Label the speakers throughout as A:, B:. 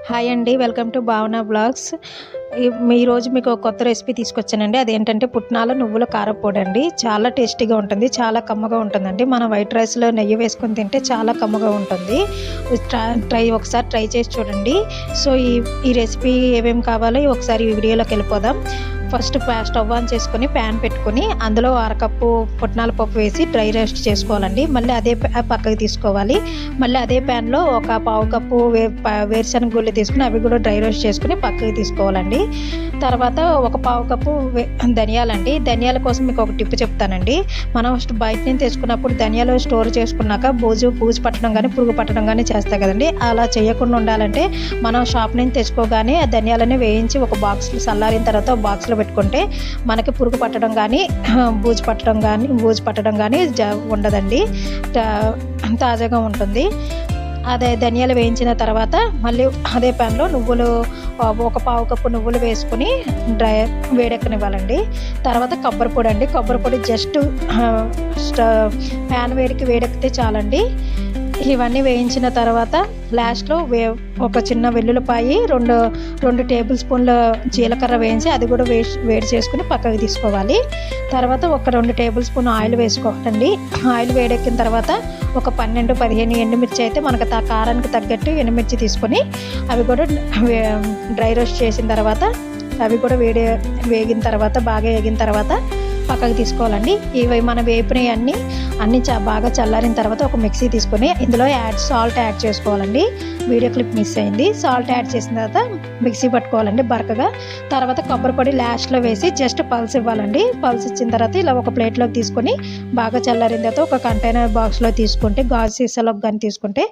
A: Hi అండి. Welcome to భావన blogs. ఈరోజు మీకు ఒక కొత్త రెసిపీ తీసుకొచ్చానండి. అదేంటంటే పుట్నాల నువ్వుల కారప్పొడి అండి. చాలా టేస్టీగా ఉంటుంది, చాలా కమ్మగా ఉంటుందండి. మనం వైట్ రైస్లో నెయ్యి వేసుకొని తింటే చాలా కమ్మగా ఉంటుంది. ఒకసారి ట్రై చేసి చూడండి. సో ఈ రెసిపీ ఏమేమి కావాలో ఒకసారి ఈ వీడియోలోకి వెళ్ళిపోదాం. ఫస్ట్ స్టవ్ ఆన్ చేసుకొని ప్యాన్ పెట్టుకొని అందులో అరకప్పు పుట్నాల పప్పు వేసి డ్రై రోస్ట్ చేసుకోవాలండి. మళ్ళీ అదే పక్కకి తీసుకోవాలి. మళ్ళీ అదే ప్యాన్లో ఒక పావు కప్పు వేరుశనగ గుళ్ళు తీసుకుని అవి కూడా డ్రై రోస్ట్ చేసుకుని పక్కకి తీసుకోవాలండి. తర్వాత ఒక పావు కప్పు ధనియాలండి. ధనియాల కోసం మీకు ఒక టిప్ చెప్తానండి. మనం బయట నుంచి తెచ్చుకున్నప్పుడు ధనియాలు స్టోర్ చేసుకున్నాక బూజు పట్టడం కానీ పురుగు పట్టడం కానీ చేస్తాయి కదండి. అలా చేయకుండా ఉండాలంటే మనం షాప్ నుంచి తెచ్చుకోగానే ఆ ధనియాలని వేయించి ఒక బాక్స్లో చల్లారిన తర్వాత బాక్స్లో పెట్టుకుంటే మనకి పురుగు పట్టడం కానీ బూజు పట్టడం కానీ ఉండదండి. తాజాగా ఉంటుంది. అదే ధనియాలు వేయించిన తర్వాత మళ్ళీ అదే ప్యాన్లో నువ్వులు ఒక పావు కప్పు నువ్వులు వేసుకుని వేడెక్కనివ్వాలండి. తర్వాత కొబ్బరి పొడి అండి. కొబ్బరి పొడి జస్ట్ ప్యాన్ వేడెక్కితే చాలండి. ఇవన్నీ వేయించిన తర్వాత లాస్ట్లో ఒక చిన్న వెల్లుల్లిపాయి, రెండు టేబుల్ స్పూన్ల జీలకర్ర వేయించి అది కూడా వేడి చేసుకుని పక్కకి తీసుకోవాలి. తర్వాత ఒక 2 టేబుల్ స్పూన్ ఆయిల్ వేసుకోవాలండి. ఆయిల్ వేడెక్కిన తర్వాత ఒక 12-15 ఎండుమిర్చి అయితే మనకు కారానికి తగ్గట్టు ఎండుమిర్చి తీసుకొని అవి కూడా డ్రై రోస్ట్ చేసిన తర్వాత అవి కూడా బాగా వేగిన తర్వాత పక్కకు తీసుకోవాలండి. ఇవి మనం వేపినవి అన్నీ బాగా చల్లారిన తర్వాత ఒక మిక్సీ తీసుకొని ఇందులో సాల్ట్ యాడ్ చేసుకోవాలండి. వీడియో క్లిప్ మిస్ అయింది. సాల్ట్ యాడ్ చేసిన తర్వాత మిక్సీ పట్టుకోవాలండి బరకగా. తర్వాత కొబ్బరి పొడి లాస్ట్లో వేసి జస్ట్ పల్స్ ఇవ్వాలండి. పల్స్ ఇచ్చిన తర్వాత ఇలా ఒక ప్లేట్లోకి తీసుకొని బాగా చల్లారిన తర్వాత ఒక కంటైనర్ బాక్స్లో తీసుకుంటే గాజు సీసాలోకి కానీ తీసుకుంటే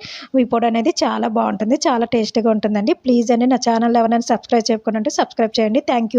A: ఈ పొడి అనేది చాలా బాగుంటుంది, చాలా టేస్టీగా ఉంటుందండి. ప్లీజ్ అండి నా ఛానల్ ఎవరైనా సబ్స్క్రైబ్ చేయకుండా సబ్స్క్రైబ్ చేయండి. Thank you.